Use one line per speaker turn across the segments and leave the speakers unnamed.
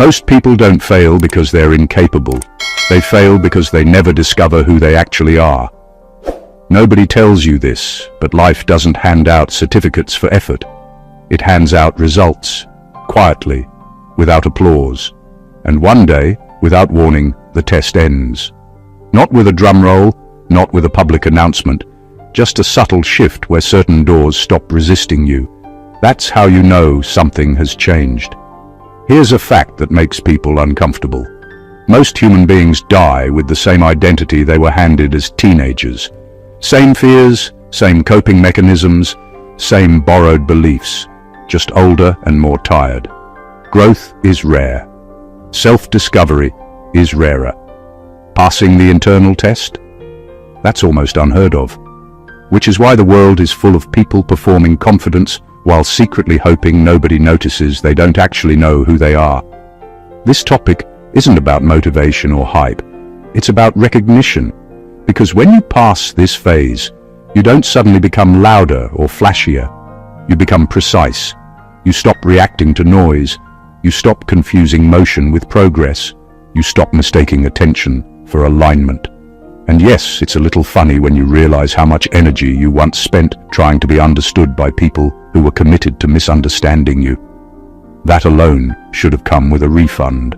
Most people don't fail because they're incapable. They fail because they never discover who they actually are. Nobody tells you this, but life doesn't hand out certificates for effort. It hands out results, quietly, without applause. And one day, without warning, the test ends. Not with a drum roll, not with a public announcement, just a subtle shift where certain doors stop resisting you. That's how you know something has changed. Here's a fact that makes people uncomfortable. Most human beings die with the same identity they were handed as teenagers. Same fears, same coping mechanisms, same borrowed beliefs, just older and more tired. Growth is rare. Self-discovery is rarer. Passing the internal test? That's almost unheard of. Which is why the world is full of people performing confidence while secretly hoping nobody notices they don't actually know who they are. This topic isn't about motivation or hype. It's about recognition. Because when you pass this phase, you don't suddenly become louder or flashier. You become precise. You stop reacting to noise. You stop confusing motion with progress. You stop mistaking attention for alignment. And yes, it's a little funny when you realize how much energy you once spent trying to be understood by people who were committed to misunderstanding you. That alone should have come with a refund.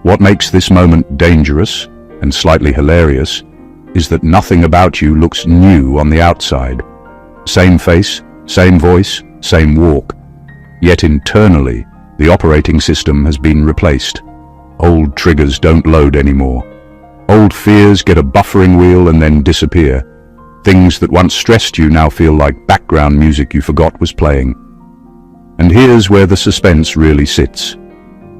What makes this moment dangerous and slightly hilarious is that nothing about you looks new on the outside. Same face, same voice, same walk. Yet internally, the operating system has been replaced. Old triggers don't load anymore. Old fears get a buffering wheel and then disappear. Things that once stressed you now feel like background music you forgot was playing. And here's where the suspense really sits.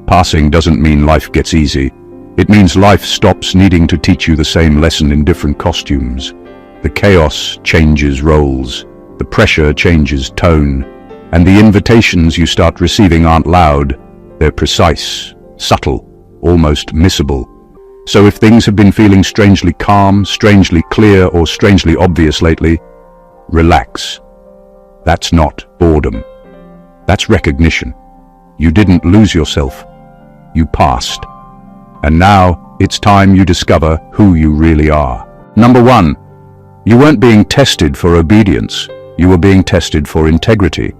Passing doesn't mean life gets easy. It means life stops needing to teach you the same lesson in different costumes. The chaos changes roles, the pressure changes tone, and the invitations you start receiving aren't loud, they're precise, subtle, almost missable. So if things have been feeling strangely calm, strangely clear, or strangely obvious lately, relax. That's not boredom. That's recognition. You didn't lose yourself. You passed. And now, it's time you discover who you really are. Number 1, you weren't being tested for obedience. You were being tested for integrity.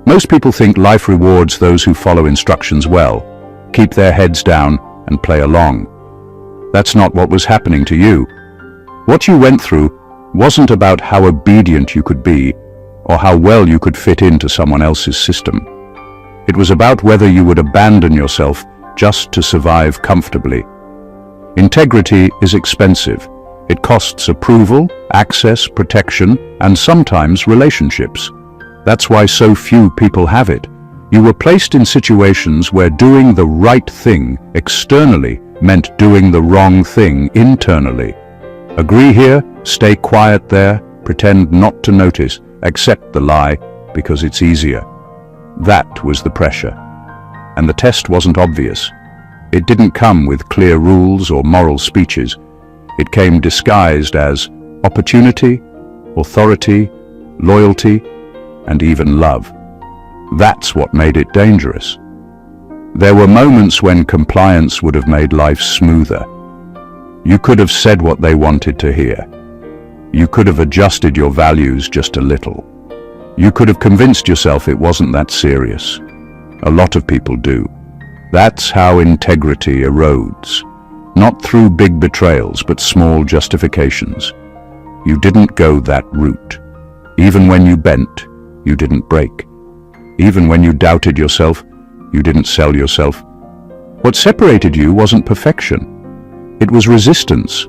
Most people think life rewards those who follow instructions well, keep their heads down, and play along. That's not what was happening to you. What you went through wasn't about how obedient you could be, or how well you could fit into someone else's system. It was about whether you would abandon yourself just to survive comfortably. Integrity is expensive. It costs approval, access, protection, and sometimes relationships. That's why so few people have it. You were placed in situations where doing the right thing externally meant doing the wrong thing internally. Agree here, stay quiet there, pretend not to notice, accept the lie because it's easier. That was the pressure. And the test wasn't obvious. It didn't come with clear rules or moral speeches. It came disguised as opportunity, authority, loyalty, and even love. That's what made it dangerous. There were moments when compliance would have made life smoother. You could have said what they wanted to hear. You could have adjusted your values just a little. You could have convinced yourself it wasn't that serious. A lot of people do. That's how integrity erodes. Not through big betrayals, but small justifications. You didn't go that route. Even when you bent, you didn't break. Even when you doubted yourself, you didn't sell yourself. What separated you wasn't perfection. It was resistance.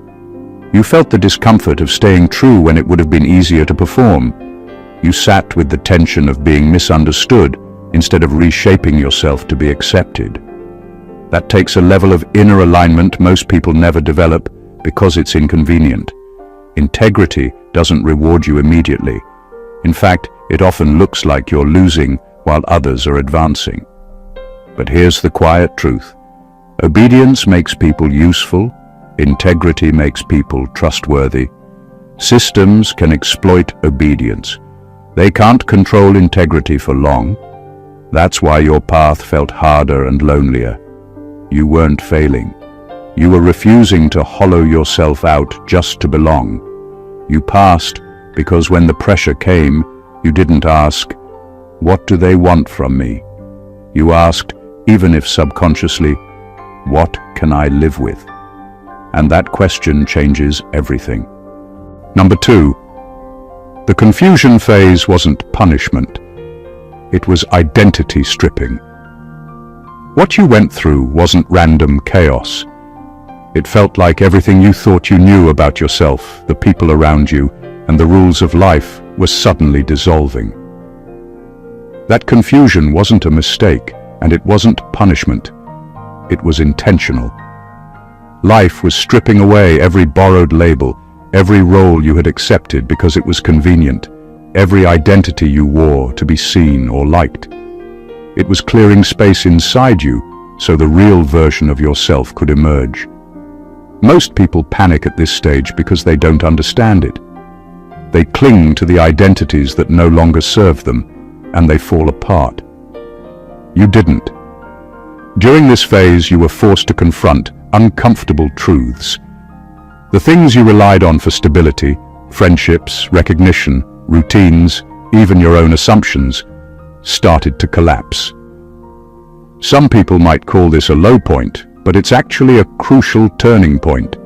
You felt the discomfort of staying true when it would have been easier to perform. You sat with the tension of being misunderstood instead of reshaping yourself to be accepted. That takes a level of inner alignment most people never develop because it's inconvenient. Integrity doesn't reward you immediately. In fact, it often looks like you're losing while others are advancing. But here's the quiet truth. Obedience makes people useful. Integrity makes people trustworthy. Systems can exploit obedience. They can't control integrity for long. That's why your path felt harder and lonelier. You weren't failing. You were refusing to hollow yourself out just to belong. You passed because when the pressure came, you didn't ask, "What do they want from me?" You asked, even if subconsciously, "What can I live with?" And that question changes everything. Number 2, the confusion phase wasn't punishment. It was identity stripping. What you went through wasn't random chaos. It felt like everything you thought you knew about yourself, the people around you, and the rules of life was suddenly dissolving. That confusion wasn't a mistake, and it wasn't punishment. It was intentional. Life was stripping away every borrowed label, every role you had accepted because it was convenient, every identity you wore to be seen or liked. It was clearing space inside you so the real version of yourself could emerge. Most people panic at this stage because they don't understand it. They cling to the identities that no longer serve them, and they fall apart. You didn't. During this phase, you were forced to confront uncomfortable truths. The things you relied on for stability, friendships, recognition, routines, even your own assumptions, started to collapse. Some people might call this a low point, but it's actually a crucial turning point.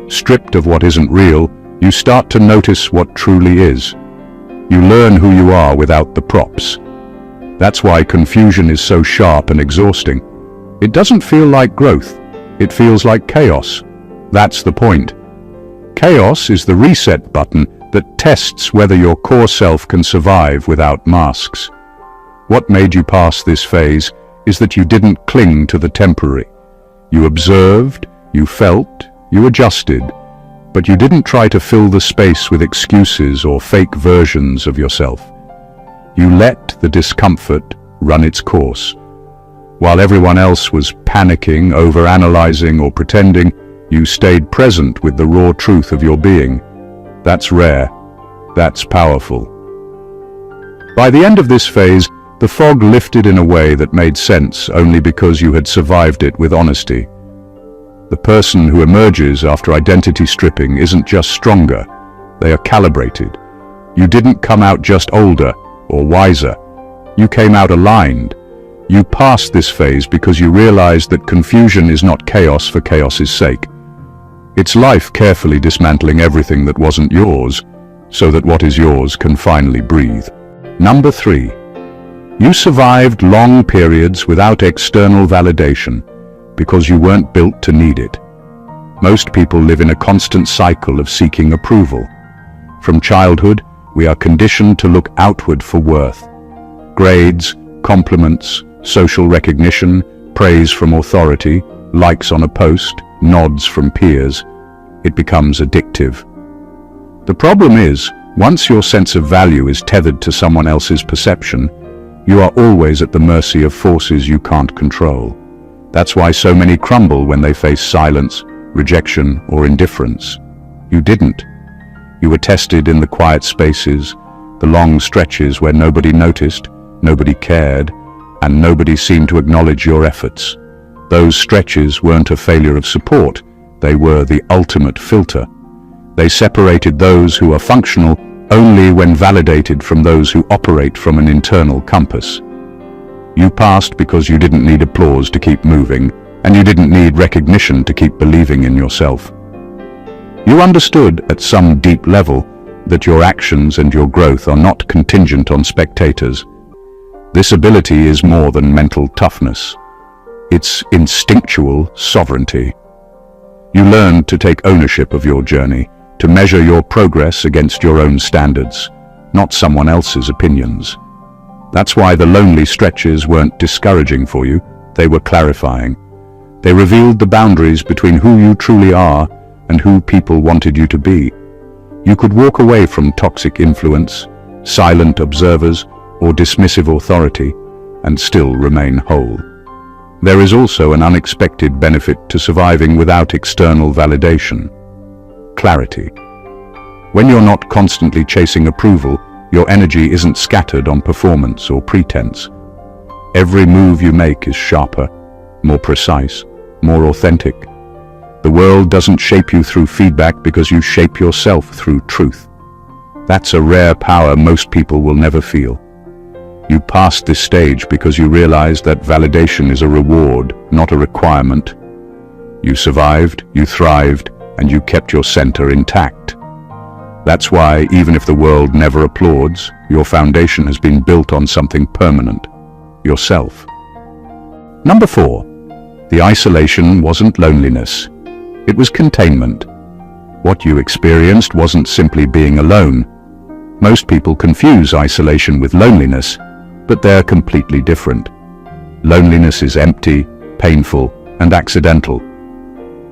Stripped of what isn't real, you start to notice what truly is. You learn who you are without the props. That's why confusion is so sharp and exhausting. It doesn't feel like growth. It feels like chaos. That's the point. Chaos is the reset button that tests whether your core self can survive without masks. What made you pass this phase is that you didn't cling to the temporary. You observed, you felt, you adjusted, but you didn't try to fill the space with excuses or fake versions of yourself. You let the discomfort run its course. While everyone else was panicking, overanalyzing, or pretending, you stayed present with the raw truth of your being. That's rare. That's powerful. By the end of this phase, the fog lifted in a way that made sense only because you had survived it with honesty. The person who emerges after identity stripping isn't just stronger, they are calibrated. You didn't come out just older or wiser. You came out aligned. You passed this phase because you realized that confusion is not chaos for chaos's sake. It's life carefully dismantling everything that wasn't yours, so that what is yours can finally breathe. Number 3. You survived long periods without external validation because you weren't built to need it. Most people live in a constant cycle of seeking approval. From childhood, we are conditioned to look outward for worth. Grades, compliments, social recognition, praise from authority, likes on a post, nods from peers. It becomes addictive. The problem is, once your sense of value is tethered to someone else's perception, you are always at the mercy of forces you can't control. That's why so many crumble when they face silence, rejection, or indifference. You didn't. You were tested in the quiet spaces, the long stretches where nobody noticed, nobody cared, and nobody seemed to acknowledge your efforts. Those stretches weren't a failure of support, they were the ultimate filter. They separated those who are functional only when validated from those who operate from an internal compass. You passed because you didn't need applause to keep moving, and you didn't need recognition to keep believing in yourself. You understood at some deep level that your actions and your growth are not contingent on spectators. This ability is more than mental toughness. It's instinctual sovereignty. You learned to take ownership of your journey, to measure your progress against your own standards, not someone else's opinions. That's why the lonely stretches weren't discouraging for you, they were clarifying. They revealed the boundaries between who you truly are and who people wanted you to be. You could walk away from toxic influence, silent observers, or dismissive authority, and still remain whole. There is also an unexpected benefit to surviving without external validation: clarity. When you're not constantly chasing approval, your energy isn't scattered on performance or pretense. Every move you make is sharper, more precise, more authentic. The world doesn't shape you through feedback because you shape yourself through truth. That's a rare power most people will never feel. You passed this stage because you realized that validation is a reward, not a requirement. You survived, you thrived, and you kept your center intact. That's why, even if the world never applauds, your foundation has been built on something permanent: yourself. Number 4. The isolation wasn't loneliness. It was containment. What you experienced wasn't simply being alone. Most people confuse isolation with loneliness, but they're completely different. Loneliness is empty, painful, and accidental.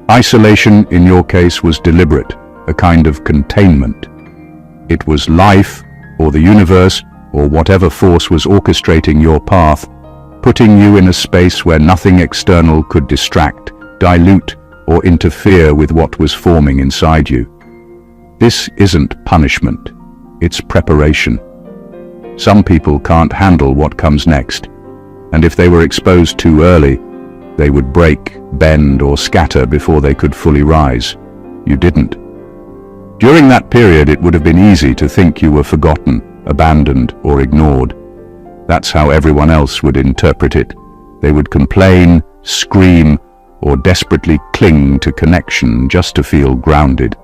Isolation, in your case, was deliberate, a kind of containment. It was life, or the universe, or whatever force was orchestrating your path, putting you in a space where nothing external could distract, dilute, or interfere with what was forming inside you. This isn't punishment, it's preparation. Some people can't handle what comes next, and if they were exposed too early, they would break, bend, or scatter before they could fully rise. You didn't. During that period, it would have been easy to think you were forgotten, abandoned, or ignored. That's how everyone else would interpret it. They would complain, scream, or desperately cling to connection just to feel grounded.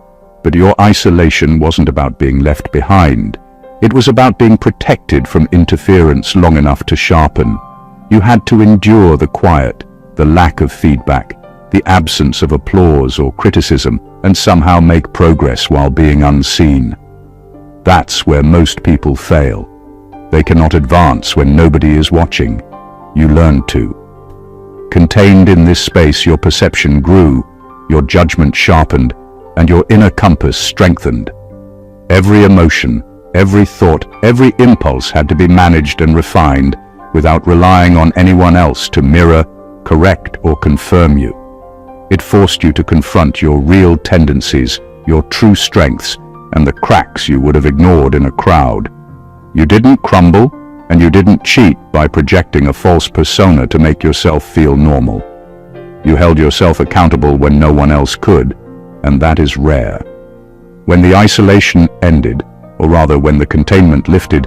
But your isolation wasn't about being left behind. It was about being protected from interference long enough to sharpen. You had to endure the quiet, the lack of feedback, the absence of applause or criticism, and somehow make progress while being unseen. That's where most people fail. They cannot advance when nobody is watching. You learned to. Contained in this space, your perception grew, your judgment sharpened, and your inner compass strengthened. Every emotion, every thought, every impulse had to be managed and refined without relying on anyone else to mirror, correct, or confirm you. It forced you to confront your real tendencies, your true strengths, and the cracks you would have ignored in a crowd. You didn't crumble, and you didn't cheat by projecting a false persona to make yourself feel normal. You held yourself accountable when no one else could, and that is rare. When the isolation ended, or rather when the containment lifted,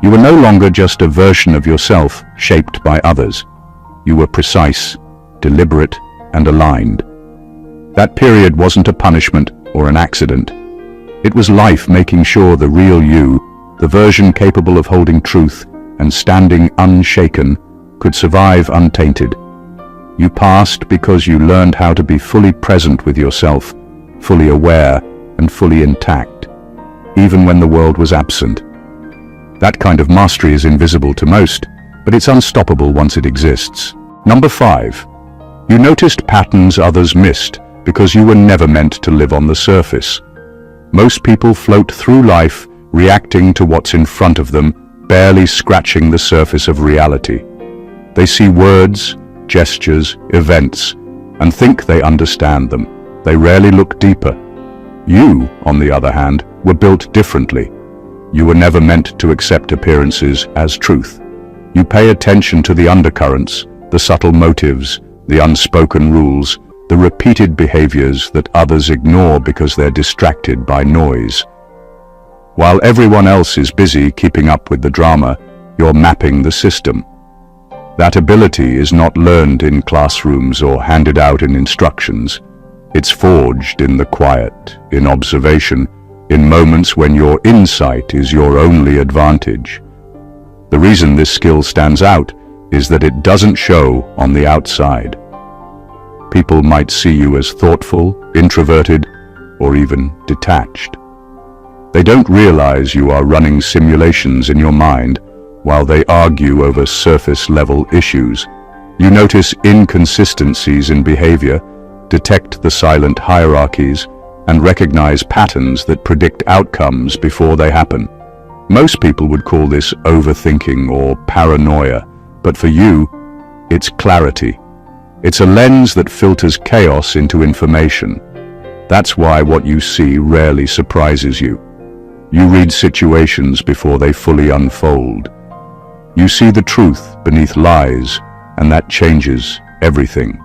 you were no longer just a version of yourself shaped by others. You were precise, deliberate, and aligned. That period wasn't a punishment or an accident. It was life making sure the real you, the version capable of holding truth and standing unshaken, could survive untainted. You passed because you learned how to be fully present with yourself, fully aware and fully intact, even when the world was absent. That kind of mastery is invisible to most, but it's unstoppable once it exists. Number 5. You noticed patterns others missed because you were never meant to live on the surface. Most people float through life reacting to what's in front of them, barely scratching the surface of reality. They see words, gestures, events, and think they understand them. They rarely look deeper. You, on the other hand, were built differently. You were never meant to accept appearances as truth. You pay attention to the undercurrents, the subtle motives, the unspoken rules, the repeated behaviors that others ignore because they're distracted by noise. While everyone else is busy keeping up with the drama, you're mapping the system. That ability is not learned in classrooms or handed out in instructions. It's forged in the quiet, in observation, in moments when your insight is your only advantage. The reason this skill stands out is that it doesn't show on the outside. People might see you as thoughtful, introverted, or even detached. They don't realize you are running simulations in your mind while they argue over surface-level issues. You notice inconsistencies in behavior, detect the silent hierarchies, and recognize patterns that predict outcomes before they happen. Most people would call this overthinking or paranoia, but for you, it's clarity. It's a lens that filters chaos into information. That's why what you see rarely surprises you. You read situations before they fully unfold. You see the truth beneath lies, and that changes everything.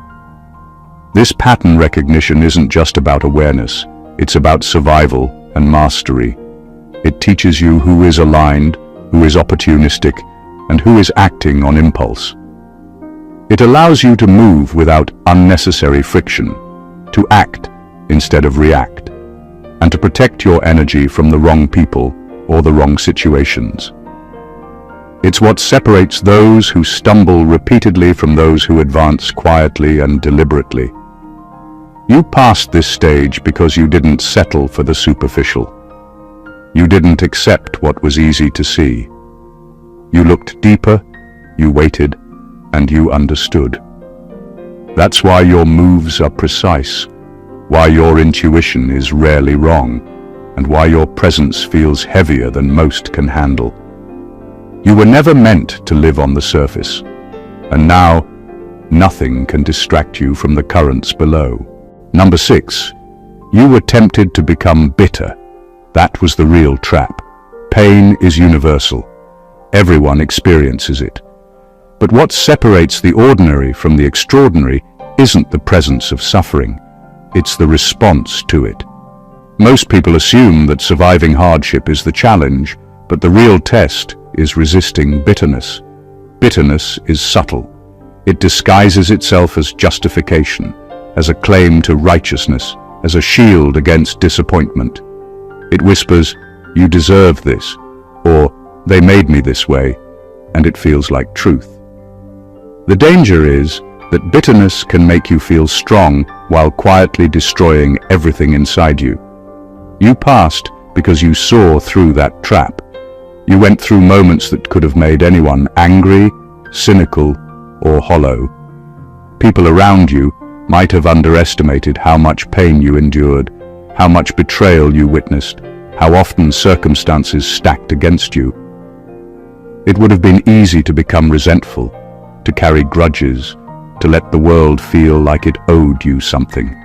This pattern recognition isn't just about awareness, it's about survival and mastery. It teaches you who is aligned, who is opportunistic, and who is acting on impulse. It allows you to move without unnecessary friction, to act instead of react, and to protect your energy from the wrong people or the wrong situations. It's what separates those who stumble repeatedly from those who advance quietly and deliberately. You passed this stage because you didn't settle for the superficial. You didn't accept what was easy to see. You looked deeper, you waited, and you understood. That's why your moves are precise, why your intuition is rarely wrong, and why your presence feels heavier than most can handle. You were never meant to live on the surface, and now nothing can distract you from the currents below. Number 6. You were tempted to become bitter. That was the real trap. Pain is universal. Everyone experiences it. But what separates the ordinary from the extraordinary isn't the presence of suffering. It's the response to it. Most people assume that surviving hardship is the challenge, but the real test is resisting bitterness. Bitterness is subtle. It disguises itself as justification, as a claim to righteousness, as a shield against disappointment. It whispers, "You deserve this," or "They made me this way," and it feels like truth. The danger is that bitterness can make you feel strong while quietly destroying everything inside you. You passed because you saw through that trap. You went through moments that could have made anyone angry, cynical, or hollow. People around you might have underestimated how much pain you endured, how much betrayal you witnessed, how often circumstances stacked against you. It would have been easy to become resentful, to carry grudges, to let the world feel like it owed you something.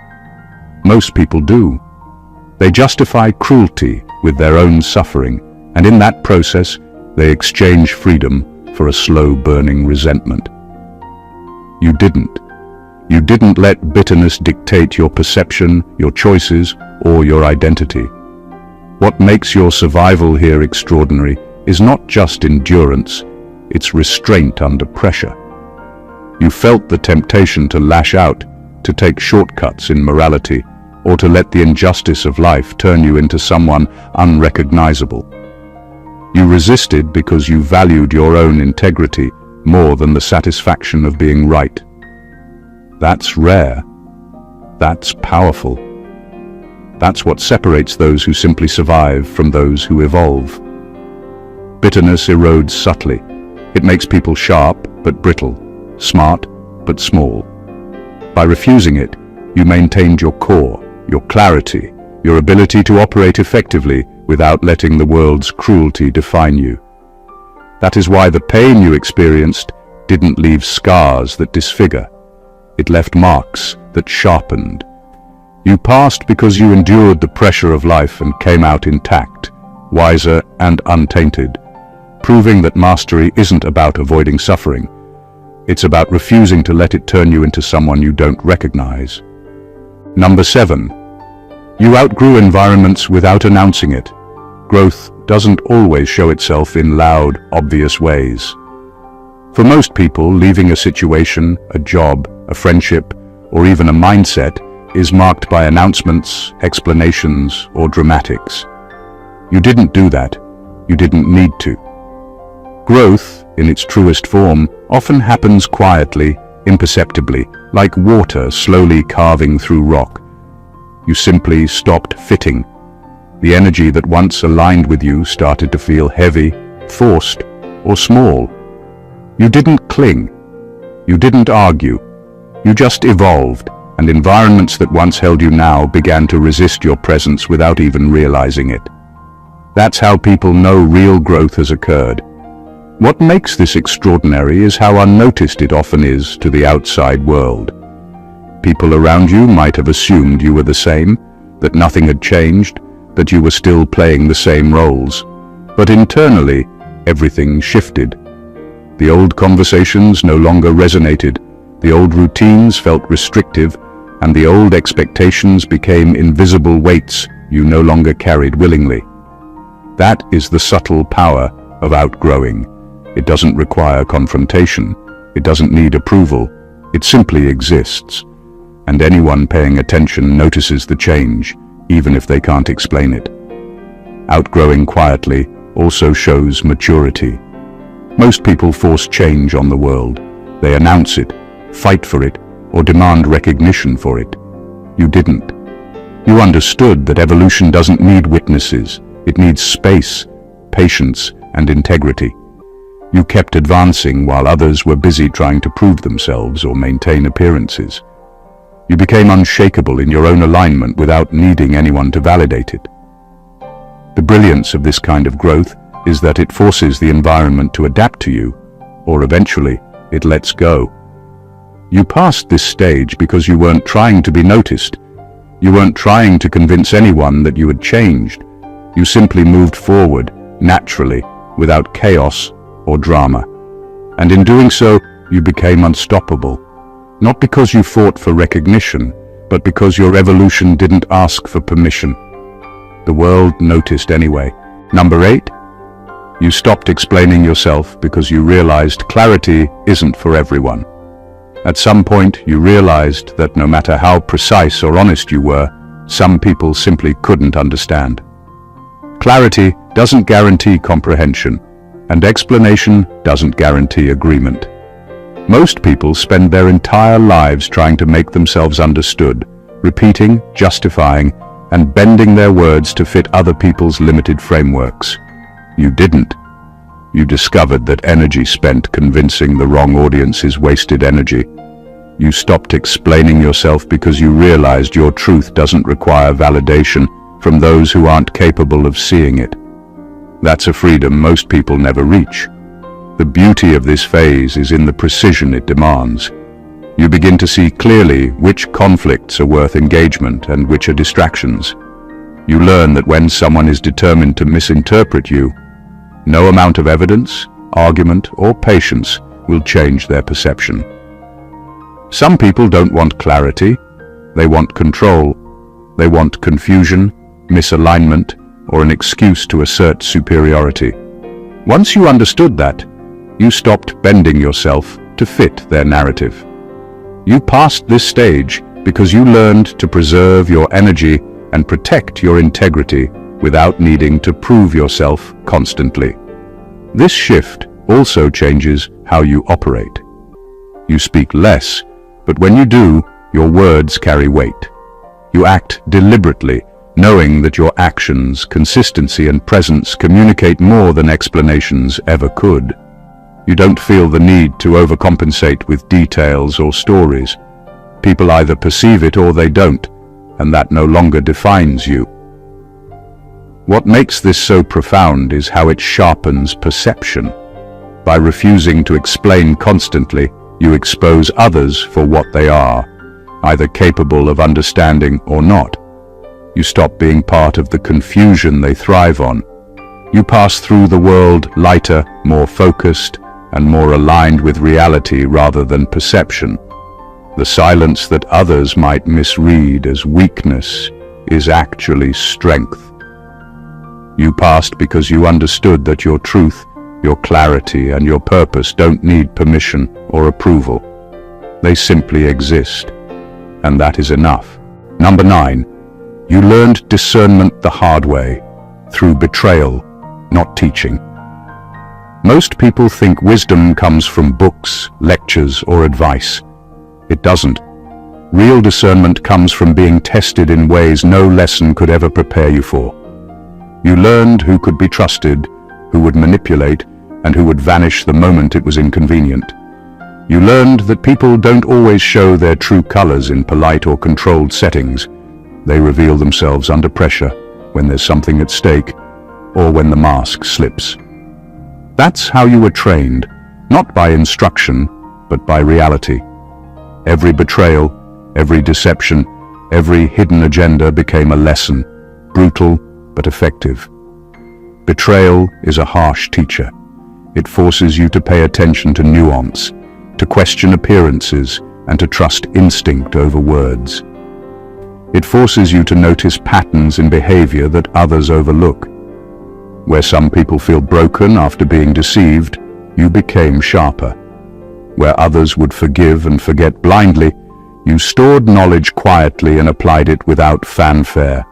Most people do. They justify cruelty with their own suffering, and in that process, they exchange freedom for a slow-burning resentment. You didn't. You didn't let bitterness dictate your perception, your choices, or your identity. What makes your survival here extraordinary is not just endurance, it's restraint under pressure. You felt the temptation to lash out, to take shortcuts in morality, or to let the injustice of life turn you into someone unrecognizable. You resisted because you valued your own integrity more than the satisfaction of being right. That's rare. That's powerful. That's what separates those who simply survive from those who evolve. Bitterness erodes subtly. It makes people sharp but brittle, smart but small. By refusing it, you maintained your core, your clarity, your ability to operate effectively without letting the world's cruelty define you. That is why the pain you experienced didn't leave scars that disfigure. It left marks that sharpened. You passed because you endured the pressure of life and came out intact, wiser and untainted, proving that mastery isn't about avoiding suffering. It's about refusing to let it turn you into someone you don't recognize. Number 7. You outgrew environments without announcing it. Growth doesn't always show itself in loud, obvious ways. For most people, leaving a situation, a job, a friendship, or even a mindset is marked by announcements, explanations, or dramatics. You didn't do that. You didn't need to. Growth, in its truest form, often happens quietly, imperceptibly, like water slowly carving through rock. You simply stopped fitting. The energy that once aligned with you started to feel heavy, forced, or small. You didn't cling. You didn't argue. You just evolved, and environments that once held you now began to resist your presence without even realizing it. That's how people know real growth has occurred. What makes this extraordinary is how unnoticed it often is to the outside world. People around you might have assumed you were the same, that nothing had changed, that you were still playing the same roles. But internally, everything shifted. The old conversations no longer resonated, the old routines felt restrictive, and the old expectations became invisible weights you no longer carried willingly. That is the subtle power of outgrowing. It doesn't require confrontation. It doesn't need approval. It simply exists. And anyone paying attention notices the change, even if they can't explain it. Outgrowing quietly also shows maturity. Most people force change on the world. They announce it, fight for it, or demand recognition for it. You didn't. You understood that evolution doesn't need witnesses. It needs space, patience, and integrity. You kept advancing while others were busy trying to prove themselves or maintain appearances. You became unshakable in your own alignment without needing anyone to validate it. The brilliance of this kind of growth is that it forces the environment to adapt to you, or eventually, it lets go. You passed this stage because you weren't trying to be noticed. You weren't trying to convince anyone that you had changed. You simply moved forward, naturally, without chaos or drama. And in doing so, you became unstoppable. Not because you fought for recognition, but because your evolution didn't ask for permission. The world noticed anyway. Number 8. You stopped explaining yourself because you realized clarity isn't for everyone. At some point, you realized that no matter how precise or honest you were, some people simply couldn't understand. Clarity doesn't guarantee comprehension, and explanation doesn't guarantee agreement. Most people spend their entire lives trying to make themselves understood, repeating, justifying, and bending their words to fit other people's limited frameworks. You didn't. You discovered that energy spent convincing the wrong audience is wasted energy. You stopped explaining yourself because you realized your truth doesn't require validation from those who aren't capable of seeing it. That's a freedom most people never reach. The beauty of this phase is in the precision it demands. You begin to see clearly which conflicts are worth engagement and which are distractions. You learn that when someone is determined to misinterpret you, no amount of evidence, argument, or patience will change their perception. Some people don't want clarity. They want control. They want confusion, misalignment, or an excuse to assert superiority. Once you understood that, you stopped bending yourself to fit their narrative. You passed this stage because you learned to preserve your energy and protect your integrity without needing to prove yourself constantly. This shift also changes how you operate. You speak less, but when you do, your words carry weight. You act deliberately, knowing that your actions, consistency, and presence communicate more than explanations ever could. You don't feel the need to overcompensate with details or stories. People either perceive it or they don't, and that no longer defines you. What makes this so profound is how it sharpens perception. By refusing to explain constantly, you expose others for what they are, either capable of understanding or not. You stop being part of the confusion they thrive on. You pass through the world lighter, more focused, and more aligned with reality rather than perception. The silence that others might misread as weakness is actually strength. You passed because you understood that your truth, your clarity, and your purpose don't need permission or approval. They simply exist, and that is enough. Number 9. You learned discernment the hard way, through betrayal, not teaching. Most people think wisdom comes from books, lectures, or advice. It doesn't. Real discernment comes from being tested in ways no lesson could ever prepare you for. You learned who could be trusted, who would manipulate, and who would vanish the moment it was inconvenient. You learned that people don't always show their true colors in polite or controlled settings. They reveal themselves under pressure, when there's something at stake, or when the mask slips. That's how you were trained, not by instruction, but by reality. Every betrayal, every deception, every hidden agenda became a lesson, brutal but effective. Betrayal is a harsh teacher. It forces you to pay attention to nuance, to question appearances, and to trust instinct over words. It forces you to notice patterns in behavior that others overlook. Where some people feel broken after being deceived, you became sharper. Where others would forgive and forget blindly, you stored knowledge quietly and applied it without fanfare.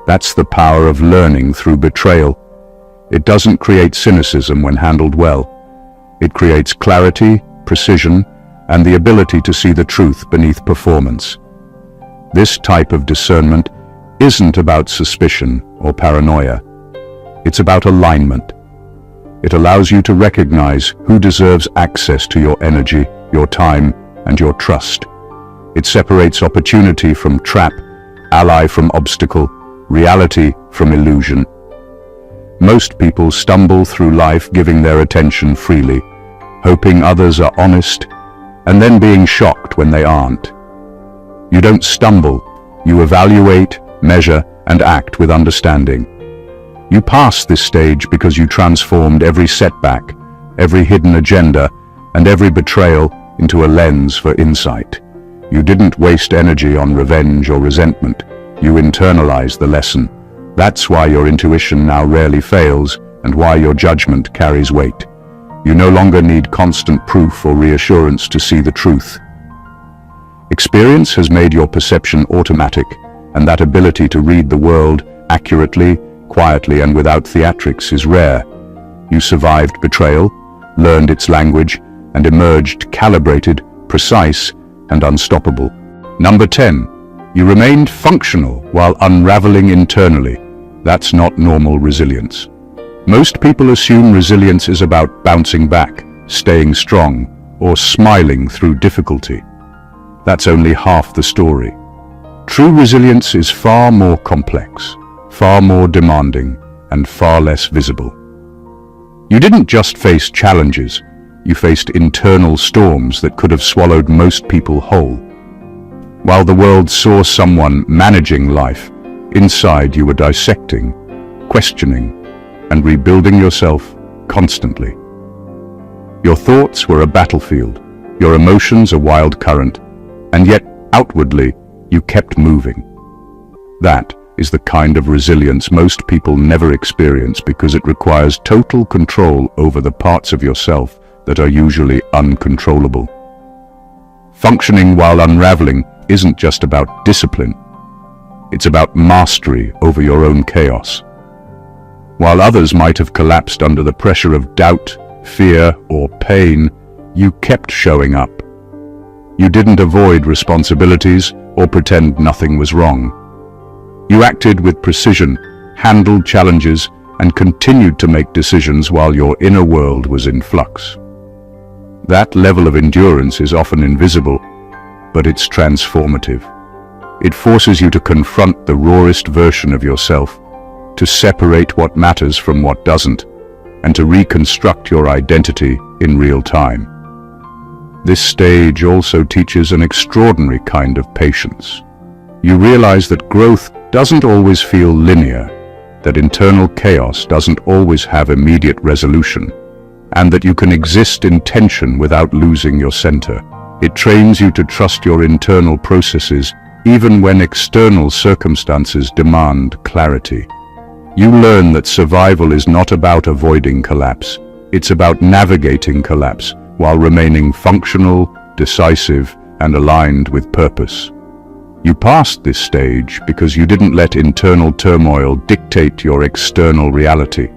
That's the power of learning through betrayal. It doesn't create cynicism when handled well. It creates clarity, precision, and the ability to see the truth beneath performance. This type of discernment isn't about suspicion or paranoia. It's about alignment. It allows you to recognize who deserves access to your energy, your time, and your trust. It separates opportunity from trap, ally from obstacle, reality from illusion. Most people stumble through life giving their attention freely, hoping others are honest, and then being shocked when they aren't. You don't stumble, you evaluate, measure, and act with understanding. You pass this stage because you transformed every setback, every hidden agenda, and every betrayal into a lens for insight. You didn't waste energy on revenge or resentment. You internalized the lesson. That's why your intuition now rarely fails, and why your judgment carries weight. You no longer need constant proof or reassurance to see the truth. Experience has made your perception automatic, and that ability to read the world accurately, quietly, and without theatrics is rare. You survived betrayal, learned its language, and emerged calibrated, precise, and unstoppable. Number 10. You remained functional while unraveling internally. That's not normal resilience. Most people assume resilience is about bouncing back, staying strong, or smiling through difficulty. That's only half the story. True resilience is far more complex, far more demanding, and far less visible. You didn't just face challenges, you faced internal storms that could have swallowed most people whole. While the world saw someone managing life, inside you were dissecting, questioning, and rebuilding yourself constantly. Your thoughts were a battlefield, your emotions a wild current, and yet outwardly you kept moving. That is the kind of resilience most people never experience because it requires total control over the parts of yourself that are usually uncontrollable. Functioning while unraveling isn't just about discipline. It's about mastery over your own chaos. While others might have collapsed under the pressure of doubt, fear, or pain, you kept showing up. You didn't avoid responsibilities or pretend nothing was wrong. You acted with precision, handled challenges, and continued to make decisions while your inner world was in flux. That level of endurance is often invisible, but it's transformative. It forces you to confront the rawest version of yourself, to separate what matters from what doesn't, and to reconstruct your identity in real time. This stage also teaches an extraordinary kind of patience. You realize that growth doesn't always feel linear, that internal chaos doesn't always have immediate resolution, and that you can exist in tension without losing your center. It trains you to trust your internal processes even when external circumstances demand clarity. You learn that survival is not about avoiding collapse. It's about navigating collapse while remaining functional, decisive, and aligned with purpose. You passed this stage because you didn't let internal turmoil dictate your external reality.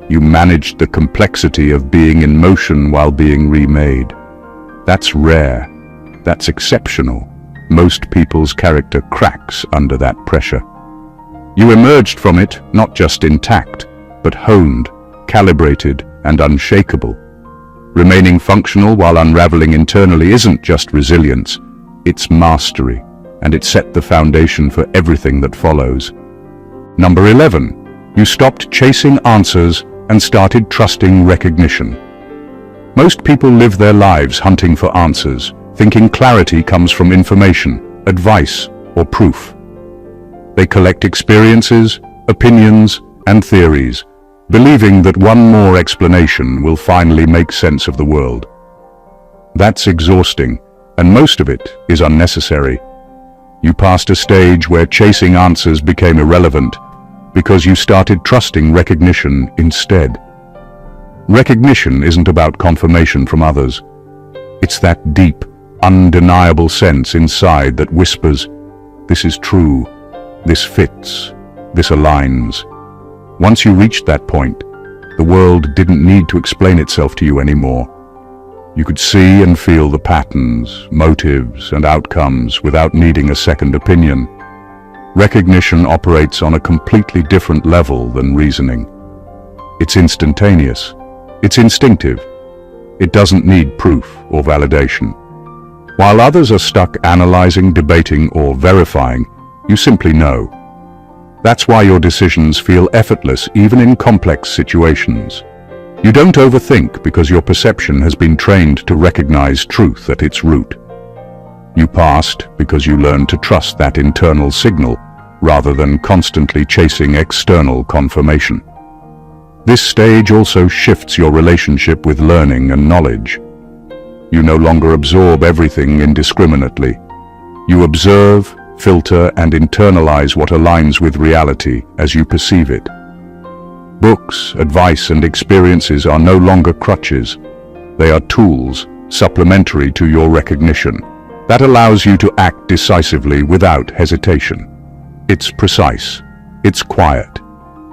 You managed the complexity of being in motion while being remade. That's rare. That's exceptional. Most people's character cracks under that pressure. You emerged from it not just intact, but honed, calibrated, and unshakable. Remaining functional while unraveling internally isn't just resilience, it's mastery, and it set the foundation for everything that follows. Number 11. You stopped chasing answers and started trusting recognition. Most people live their lives hunting for answers, thinking clarity comes from information, advice, or proof. They collect experiences, opinions, and theories, believing that one more explanation will finally make sense of the world. That's exhausting, and most of it is unnecessary. You passed a stage where chasing answers became irrelevant because you started trusting recognition instead. Recognition isn't about confirmation from others. It's that deep, undeniable sense inside that whispers, "This is true, this fits, this aligns." Once you reached that point, the world didn't need to explain itself to you anymore. You could see and feel the patterns, motives, and outcomes without needing a second opinion. Recognition operates on a completely different level than reasoning. It's instantaneous. It's instinctive. It doesn't need proof or validation. While others are stuck analyzing, debating, or verifying, you simply know. That's why your decisions feel effortless even in complex situations. You don't overthink because your perception has been trained to recognize truth at its root. You passed because you learned to trust that internal signal rather than constantly chasing external confirmation. This stage also shifts your relationship with learning and knowledge. You no longer absorb everything indiscriminately. You observe, filter, and internalize what aligns with reality as you perceive it. Books, advice, and experiences are no longer crutches. They are tools, supplementary to your recognition. That allows you to act decisively without hesitation. It's precise. It's quiet.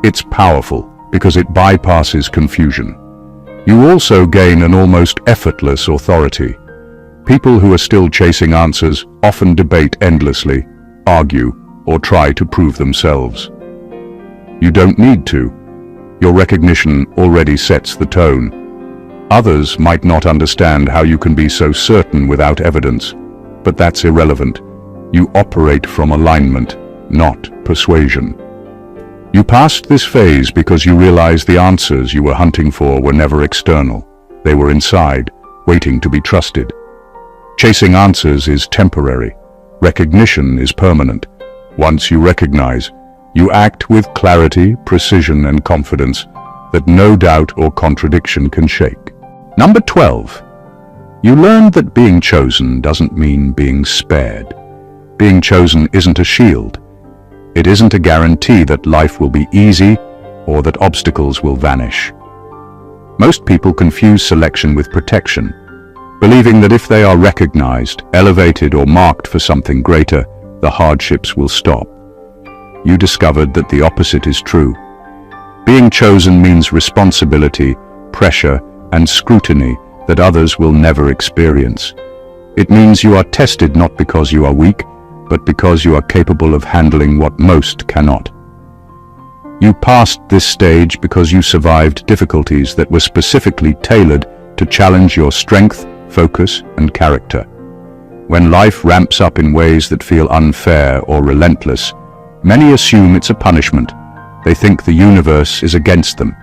It's powerful because it bypasses confusion. You also gain an almost effortless authority. People who are still chasing answers often debate endlessly, argue, or try to prove themselves. You don't need to. Your recognition already sets the tone. Others might not understand how you can be so certain without evidence, but that's irrelevant. You operate from alignment, not persuasion. You passed this phase because you realized the answers you were hunting for were never external. They were inside, waiting to be trusted. Chasing answers is temporary. Recognition is permanent. Once you recognize, you act with clarity, precision, and confidence that no doubt or contradiction can shake. Number 12. You learned that being chosen doesn't mean being spared. Being chosen isn't a shield. It isn't a guarantee that life will be easy or that obstacles will vanish. Most people confuse selection with protection, believing that if they are recognized, elevated, or marked for something greater, the hardships will stop. You discovered that the opposite is true. Being chosen means responsibility, pressure, and scrutiny that others will never experience. It means you are tested not because you are weak, but because you are capable of handling what most cannot. You passed this stage because you survived difficulties that were specifically tailored to challenge your strength, focus, and character. When life ramps up in ways that feel unfair or relentless, many assume it's a punishment. They think the universe is against them.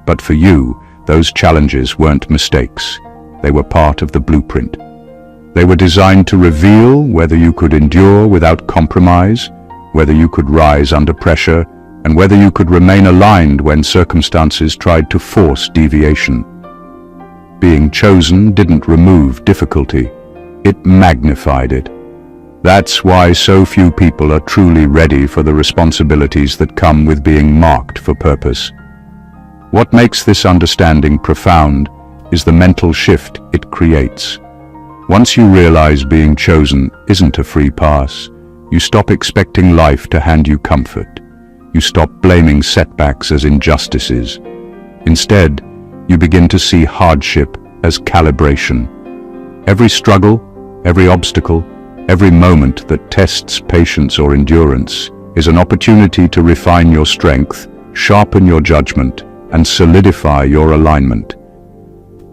But for you, those challenges weren't mistakes. They were part of the blueprint. They were designed to reveal whether you could endure without compromise, whether you could rise under pressure, and whether you could remain aligned when circumstances tried to force deviation. Being chosen didn't remove difficulty. It magnified it. That's why so few people are truly ready for the responsibilities that come with being marked for purpose. What makes this understanding profound is the mental shift it creates. Once you realize being chosen isn't a free pass, you stop expecting life to hand you comfort. You stop blaming setbacks as injustices. Instead, you begin to see hardship as calibration. Every struggle, every obstacle, every moment that tests patience or endurance is an opportunity to refine your strength, sharpen your judgment, and solidify your alignment.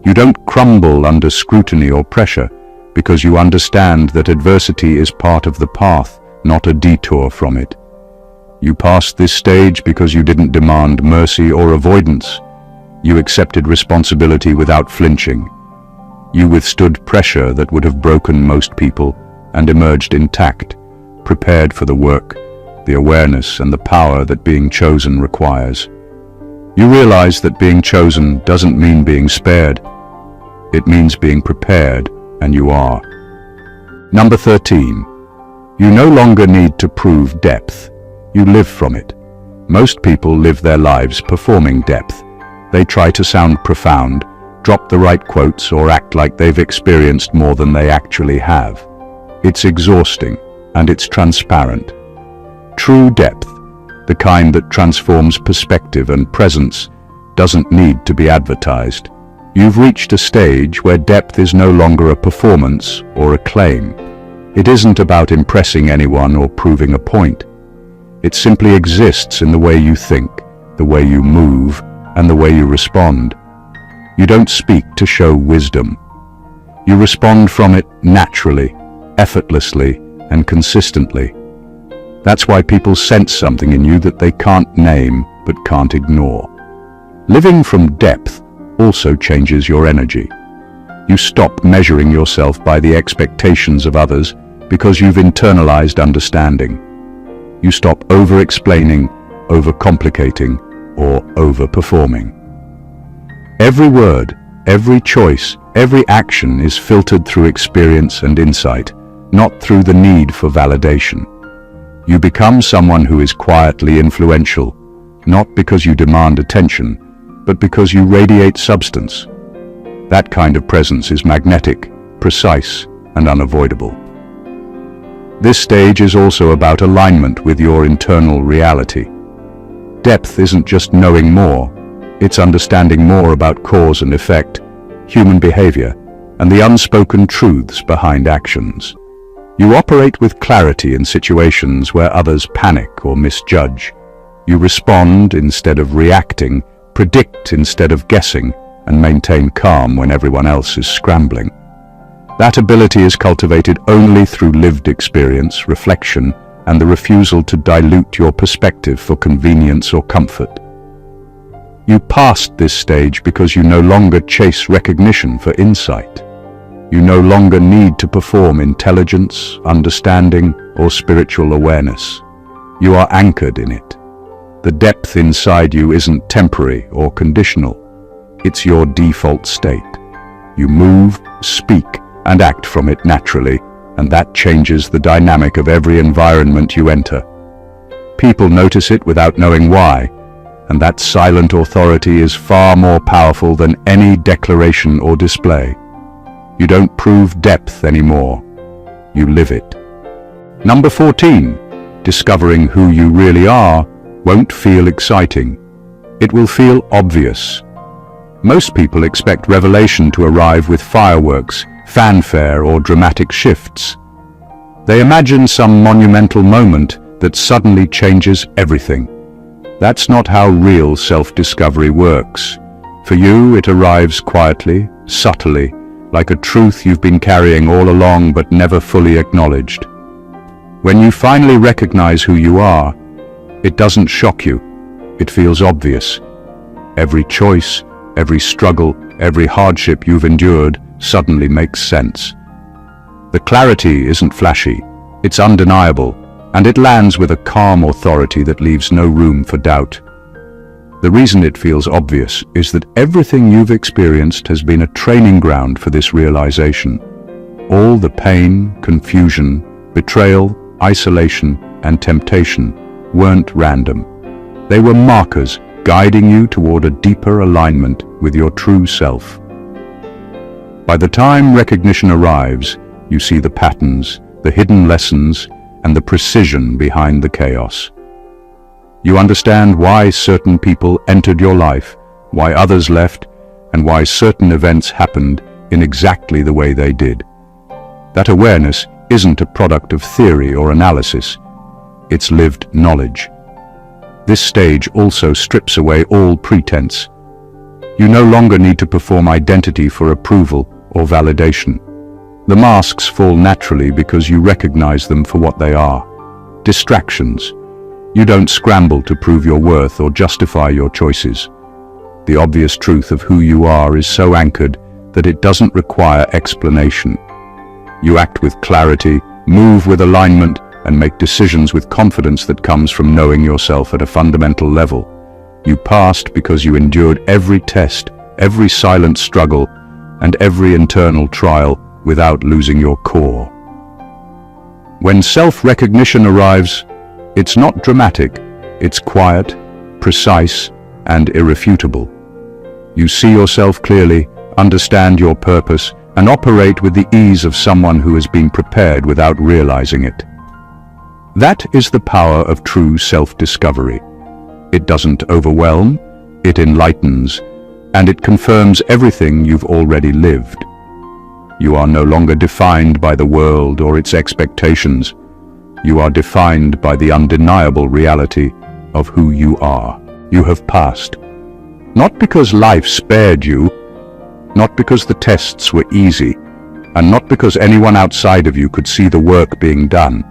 You don't crumble under scrutiny or pressure because you understand that adversity is part of the path, not a detour from it. You passed this stage because you didn't demand mercy or avoidance. You accepted responsibility without flinching. You withstood pressure that would have broken most people and emerged intact, prepared for the work, the awareness, and the power that being chosen requires. You realize that being chosen doesn't mean being spared. It means being prepared, and you are. Number 13. You no longer need to prove depth. You live from it. Most people live their lives performing depth. They try to sound profound, drop the right quotes, or act like they've experienced more than they actually have. It's exhausting, and it's transparent. True depth, the kind that transforms perspective and presence, doesn't need to be advertised. You've reached a stage where depth is no longer a performance or a claim. It isn't about impressing anyone or proving a point. It simply exists in the way you think, the way you move, and the way you respond. You don't speak to show wisdom. You respond from it naturally, effortlessly, and consistently. That's why people sense something in you that they can't name but can't ignore. Living from depth also changes your energy. You stop measuring yourself by the expectations of others because you've internalized understanding. You stop over-explaining, over-complicating, or over-performing. Every word, every choice, every action is filtered through experience and insight, not through the need for validation. You become someone who is quietly influential, not because you demand attention, but because you radiate substance. That kind of presence is magnetic, precise, and unavoidable. This stage is also about alignment with your internal reality. Depth isn't just knowing more, it's understanding more about cause and effect, human behavior, and the unspoken truths behind actions. You operate with clarity in situations where others panic or misjudge. You respond instead of reacting, predict instead of guessing, and maintain calm when everyone else is scrambling. That ability is cultivated only through lived experience, reflection, and the refusal to dilute your perspective for convenience or comfort. You passed this stage because you no longer chase recognition for insight. You no longer need to perform intelligence, understanding, or spiritual awareness. You are anchored in it. The depth inside you isn't temporary or conditional. It's your default state. You move, speak, and act from it naturally, and that changes the dynamic of every environment you enter. People notice it without knowing why, and that silent authority is far more powerful than any declaration or display. You don't prove depth anymore. You live it. Number 14. Discovering who you really are won't feel exciting. It will feel obvious. Most people expect revelation to arrive with fireworks, fanfare, or dramatic shifts. They imagine some monumental moment that suddenly changes everything. That's not how real self-discovery works. For you, it arrives quietly, subtly, like a truth you've been carrying all along but never fully acknowledged. When you finally recognize who you are, it doesn't shock you. It feels obvious. Every choice, every struggle, every hardship you've endured suddenly makes sense. The clarity isn't flashy, it's undeniable, and it lands with a calm authority that leaves no room for doubt. The reason it feels obvious is that everything you've experienced has been a training ground for this realization. All the pain, confusion, betrayal, isolation, and temptation weren't random. They were markers guiding you toward a deeper alignment with your true self. By the time recognition arrives, you see the patterns, the hidden lessons, and the precision behind the chaos. You understand why certain people entered your life, why others left, and why certain events happened in exactly the way they did. That awareness isn't a product of theory or analysis. It's lived knowledge. This stage also strips away all pretense. You no longer need to perform identity for approval or validation. The masks fall naturally because you recognize them for what they are: distractions. You don't scramble to prove your worth or justify your choices. The obvious truth of who you are is so anchored that it doesn't require explanation. You act with clarity, move with alignment, and make decisions with confidence that comes from knowing yourself at a fundamental level. You passed because you endured every test, every silent struggle, and every internal trial without losing your core. When self-recognition arrives, it's not dramatic, it's quiet, precise, and irrefutable. You see yourself clearly, understand your purpose, and operate with the ease of someone who has been prepared without realizing it. That is the power of true self-discovery. It doesn't overwhelm, it enlightens, and it confirms everything you've already lived. You are no longer defined by the world or its expectations. You are defined by the undeniable reality of who you are. You have passed. Not because life spared you, not because the tests were easy, and not because anyone outside of you could see the work being done.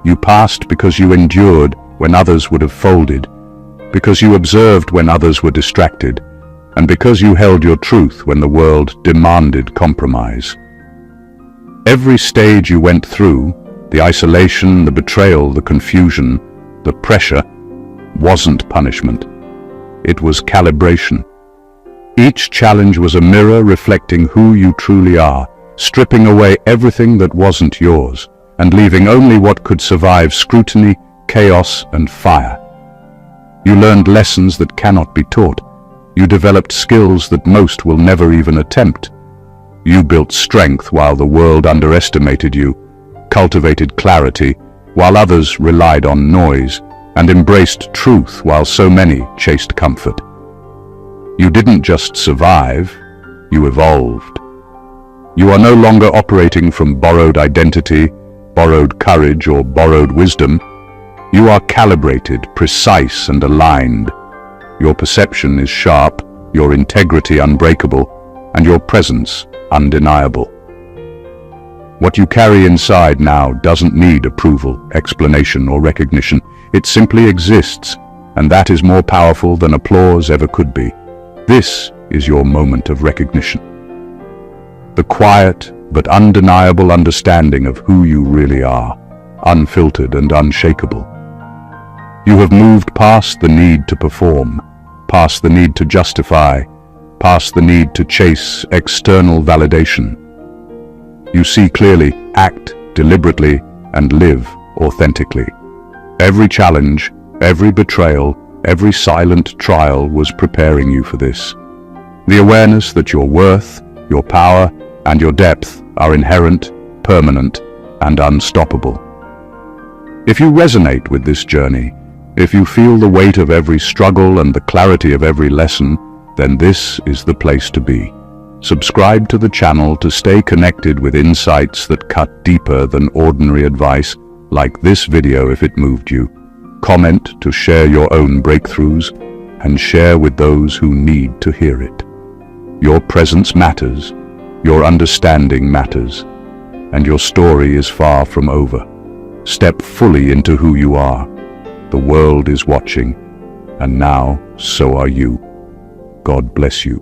You passed because you endured when others would have folded, because you observed when others were distracted, and because you held your truth when the world demanded compromise. Every stage you went through, the isolation, the betrayal, the confusion, the pressure, wasn't punishment. It was calibration. Each challenge was a mirror reflecting who you truly are, stripping away everything that wasn't yours, and leaving only what could survive scrutiny, chaos, and fire. You learned lessons that cannot be taught. You developed skills that most will never even attempt. You built strength while the world underestimated you, cultivated clarity while others relied on noise, and embraced truth while so many chased comfort. You didn't just survive, you evolved. You are no longer operating from borrowed identity, borrowed courage, or borrowed wisdom. You are calibrated, precise, and aligned. Your perception is sharp, your integrity unbreakable, and your presence undeniable. What you carry inside now doesn't need approval, explanation, or recognition. It simply exists, and that is more powerful than applause ever could be. This is your moment of recognition. The quiet but undeniable understanding of who you really are, unfiltered and unshakable. You have moved past the need to perform, past the need to justify, past the need to chase external validation. You see clearly, act deliberately, and live authentically. Every challenge, every betrayal, every silent trial was preparing you for this. The awareness that your worth, your power, and your depth are inherent, permanent, and unstoppable. If you resonate with this journey, if you feel the weight of every struggle and the clarity of every lesson, then this is the place to be. Subscribe to the channel to stay connected with insights that cut deeper than ordinary advice. Like this video if it moved you. Comment to share your own breakthroughs, and share with those who need to hear it. Your presence matters, your understanding matters, and your story is far from over. Step fully into who you are. The world is watching, and now so are you. God bless you.